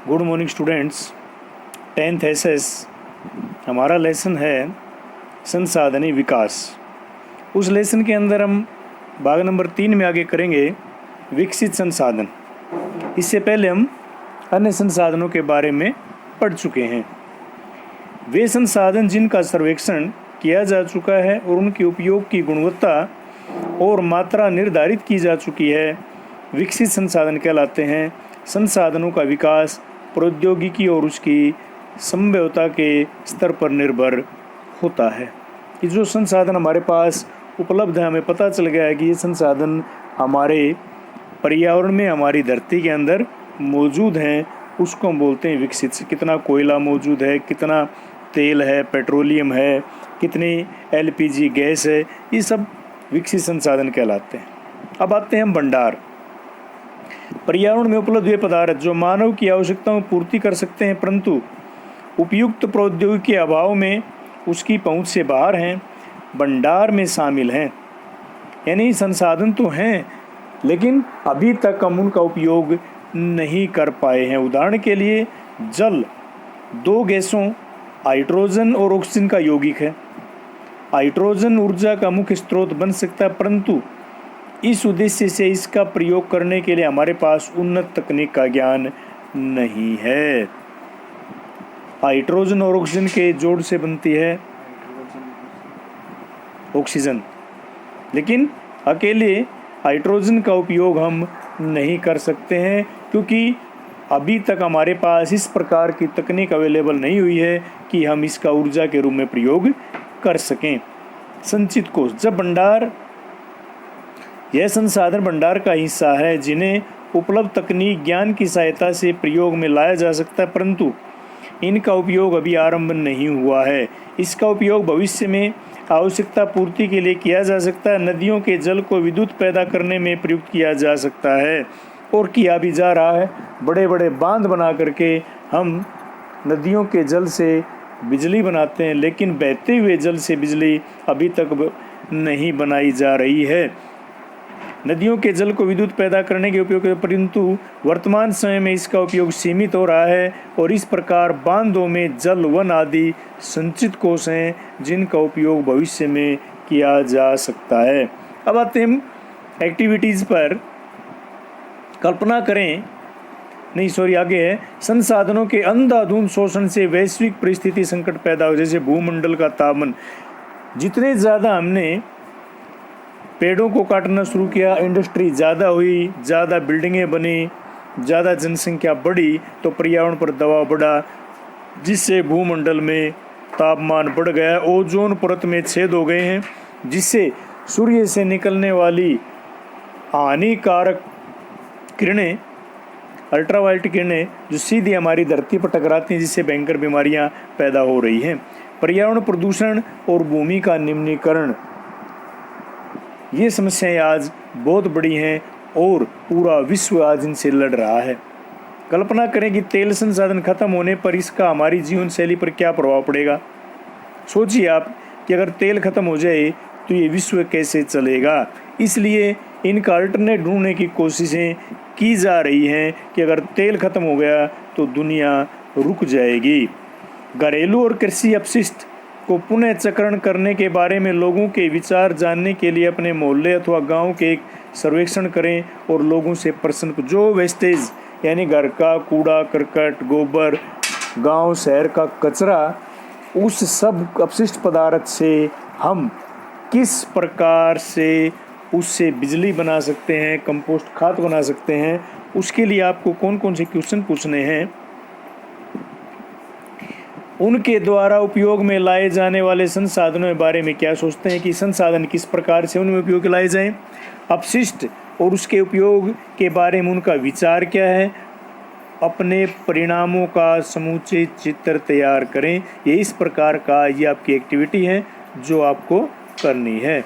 Good morning students. 10th SS हमारा lesson है संसाधनी विकास। उस लेसन के अंदर हम भाग नंबर 3 में आगे करेंगे विकसित संसाधन। इससे पहले हम अन्य संसाधनों के बारे में पढ़ चुके हैं। वे संसाधन जिनका सर्वेक्षण किया जा चुका है और उनके उपयोग की गुणवत्ता और मात्रा निर्धारित की जा चुकी है विकसित संसाधन कहलाते हैं। संसाधनों का विकास प्रौद्योगिकी और उसकी संभाव्यता के स्तर पर निर्भर होता है कि जो संसाधन हमारे पास उपलब्ध है, हमें पता चल गया है कि ये संसाधन हमारे पर्यावरण में, हमारी धरती के अंदर मौजूद हैं, उसको हम बोलते हैं विकसित। कितना कोयला मौजूद है, कितना तेल है, पेट्रोलियम है, कितनी एलपीजी गैस है, ये सब विकसित संसाधन कहलाते हैं। अब आते हैं हम भंडार। पर्यावरण में उपलब्ध वे पदार्थ जो मानव की आवश्यकताओं की पूर्ति कर सकते हैं परंतु उपयुक्त प्रौद्योगिकी के अभाव में उसकी पहुंच से बाहर हैं, भंडार में शामिल हैं। यानी संसाधन तो हैं लेकिन अभी तक हम उनका उपयोग नहीं कर पाए हैं। उदाहरण के लिए जल 2 गैसों हाइड्रोजन और ऑक्सीजन का यौगिक है। हाइड्रोजन ऊर्जा का मुख्य स्रोत बन सकता है परंतु इस उद्देश्य से इसका प्रयोग करने के लिए हमारे पास उन्नत तकनीक का ज्ञान नहीं है। हाइड्रोजन और ऑक्सीजन के जोड़ से बनती है ऑक्सीजन, लेकिन अकेले हाइड्रोजन का उपयोग हम नहीं कर सकते हैं क्योंकि अभी तक हमारे पास इस प्रकार की तकनीक अवेलेबल नहीं हुई है कि हम इसका ऊर्जा के रूप में प्रयोग कर सकें। संचित कोष, जब भंडार, यह संसाधन भंडार का हिस्सा है जिन्हें उपलब्ध तकनीक ज्ञान की सहायता से प्रयोग में लाया जा सकता है परंतु इनका उपयोग अभी आरंभ नहीं हुआ है। इसका उपयोग भविष्य में आवश्यकता पूर्ति के लिए किया जा सकता है। नदियों के जल को विद्युत पैदा करने में प्रयुक्त किया जा सकता है और किया भी जा रहा है। बड़े बड़े बांध बना करके हम नदियों के जल से बिजली बनाते हैं लेकिन बहते हुए जल से बिजली अभी तक नहीं बनाई जा रही है। नदियों के जल को विद्युत पैदा करने के उपयोग परंतु वर्तमान समय में इसका उपयोग सीमित हो रहा है और इस प्रकार बांधों में जल, वन आदि संचित कोष हैं जिनका उपयोग भविष्य में किया जा सकता है। अब आते हैं एक्टिविटीज़ पर। कल्पना करें, आगे है, संसाधनों के अंधाधुंध शोषण से वैश्विक परिस्थिति संकट पैदा हो, जैसे भूमंडल का तापमान। जितने ज़्यादा हमने पेड़ों को काटना शुरू किया, इंडस्ट्री ज़्यादा हुई, ज़्यादा बिल्डिंगें बनी, ज़्यादा जनसंख्या बढ़ी तो पर्यावरण पर दबाव बढ़ा जिससे भूमंडल में तापमान बढ़ गया। ओजोन परत में छेद हो गए हैं जिससे सूर्य से निकलने वाली हानिकारक किरणें, अल्ट्रावायलेट किरणें जो सीधी हमारी धरती पर टकराती हैं जिससे भयंकर बीमारियां पैदा हो रही हैं। पर्यावरण प्रदूषण और भूमि का निम्नीकरण, ये समस्याएं आज बहुत बड़ी हैं और पूरा विश्व आज इनसे लड़ रहा है। कल्पना करें कि तेल संसाधन खत्म होने पर इसका हमारी जीवन शैली पर क्या प्रभाव पड़ेगा। सोचिए आप कि अगर तेल खत्म हो जाए तो ये विश्व कैसे चलेगा। इसलिए इनका अल्टरनेट ढूंढने की कोशिशें की जा रही हैं कि अगर तेल खत्म हो गया तो दुनिया रुक जाएगी। घरेलू और कृषि अपशिष्ट को पुनः चक्रण करने के बारे में लोगों के विचार जानने के लिए अपने मोहल्ले अथवा गांव के एक सर्वेक्षण करें और लोगों से प्रश्न, जो वेस्टेज यानी घर का कूड़ा करकट, गोबर, गांव शहर का कचरा, उस सब अपशिष्ट पदार्थ से हम किस प्रकार से उससे बिजली बना सकते हैं, कंपोस्ट खाद बना सकते हैं, उसके लिए आपको कौन कौन से क्वेश्चन पूछने हैं। उनके द्वारा उपयोग में लाए जाने वाले संसाधनों के बारे में क्या सोचते हैं कि संसाधन किस प्रकार से उनमें उपयोग लाए जाएं। अपशिष्ट और उसके उपयोग के बारे में उनका विचार क्या है। अपने परिणामों का समुचित चित्र तैयार करें। ये इस प्रकार का ये आपकी एक्टिविटी है जो आपको करनी है।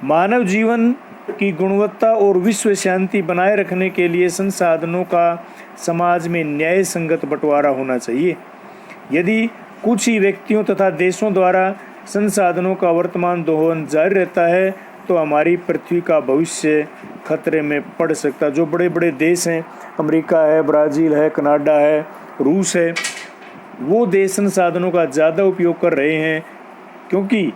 मानव जीवन की गुणवत्ता और विश्व शांति बनाए रखने के लिए संसाधनों का समाज में न्याय संगत बंटवारा होना चाहिए। यदि कुछ ही व्यक्तियों तथा देशों द्वारा संसाधनों का वर्तमान दोहन जारी रहता है तो हमारी पृथ्वी का भविष्य खतरे में पड़ सकता। जो बड़े बड़े देश हैं, अमेरिका है, ब्राज़ील है, कनाडा है, रूस है, वो देश संसाधनों का ज़्यादा उपयोग कर रहे हैं क्योंकि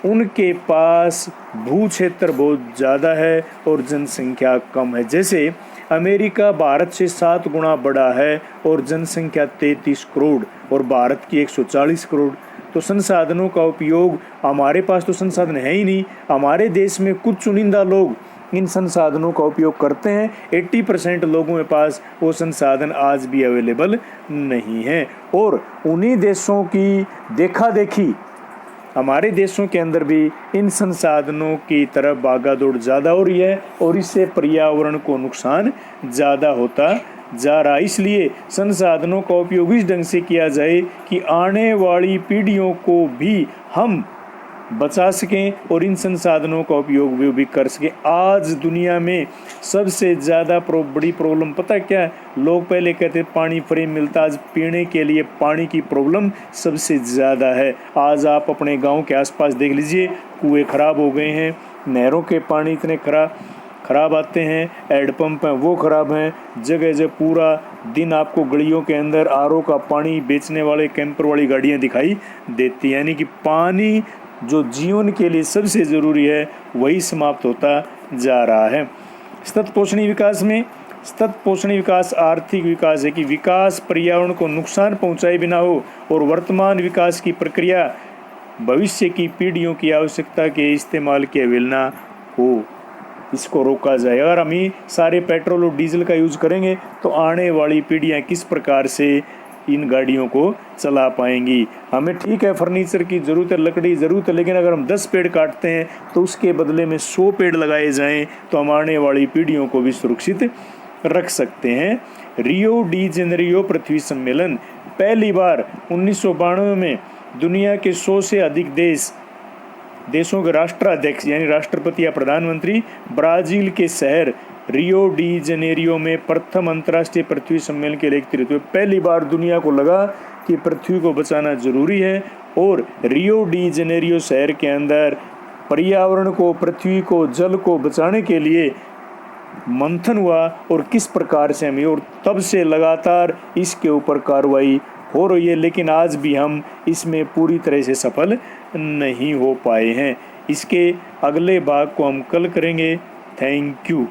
उनके पास भू क्षेत्र बहुत ज़्यादा है और जनसंख्या कम है। जैसे अमेरिका भारत से 7 गुना बड़ा है और जनसंख्या 33 करोड़ और भारत की 140 करोड़। तो संसाधनों का उपयोग, हमारे पास तो संसाधन है ही नहीं। हमारे देश में कुछ चुनिंदा लोग इन संसाधनों का उपयोग करते हैं। 80% लोगों के पास वो संसाधन आज भी अवेलेबल नहीं है और उन्हीं देशों की देखा देखी हमारे देशों के अंदर भी इन संसाधनों की तरफ भागादौड़ ज़्यादा हो रही है और इससे पर्यावरण को नुकसान ज़्यादा होता जा रहा है। इसलिए संसाधनों का उपयोग इस ढंग से किया जाए कि आने वाली पीढ़ियों को भी हम बचा सकें और इन संसाधनों का उपयोग भी कर सकें। आज दुनिया में सबसे ज़्यादा बड़ी प्रॉब्लम पता है क्या है? लोग पहले कहते पानी फ्री मिलता, आज पीने के लिए पानी की प्रॉब्लम सबसे ज़्यादा है। आज आप अपने गांव के आसपास देख लीजिए, कुएं ख़राब हो गए हैं, नहरों के पानी इतने खराब आते हैं, हैंडपम्प हैं वो ख़राब हैं। जगह जगह पूरा दिन आपको गलियों के अंदर आरओ का पानी बेचने वाले कैंपर वाली गाड़ियाँ दिखाई देती हैं। यानी कि पानी जो जीवन के लिए सबसे ज़रूरी है वही समाप्त होता जा रहा है। सतत पोषणीय विकास में सतत पोषणीय विकास आर्थिक विकास है कि विकास पर्यावरण को नुकसान पहुंचाए बिना हो और वर्तमान विकास की प्रक्रिया भविष्य की पीढ़ियों की आवश्यकता के इस्तेमाल की अवहेलना हो, इसको रोका जाए। अगर हम ही सारे पेट्रोल और डीजल का यूज़ करेंगे तो आने वाली पीढ़ियाँ किस प्रकार से इन गाड़ियों को चला पाएंगी। हमें ठीक है फर्नीचर की ज़रूरत है, लकड़ी ज़रूरत है, लेकिन अगर हम 10 पेड़ काटते हैं तो उसके बदले में 100 पेड़ लगाए जाएं तो हम आने वाली पीढ़ियों को भी सुरक्षित रख सकते हैं। रियो डी जेनेरियो पृथ्वी सम्मेलन पहली बार 1992 में दुनिया के 100 से अधिक देशों के राष्ट्राध्यक्ष यानी राष्ट्रपति या प्रधानमंत्री ब्राज़ील के शहर रियो डी जेनेरियो में प्रथम अंतर्राष्ट्रीय पृथ्वी सम्मेलन के लिए एकत्रित हुए। पहली बार दुनिया को लगा कि पृथ्वी को बचाना जरूरी है और रियो डी जेनेरियो शहर के अंदर पर्यावरण को, पृथ्वी को, जल को बचाने के लिए मंथन हुआ और किस प्रकार से हमें, और तब से लगातार इसके ऊपर कार्रवाई हो रही है, लेकिन आज भी हम इसमें पूरी तरह से सफल नहीं हो पाए हैं। इसके अगले भाग को हम कल करेंगे। Thank you.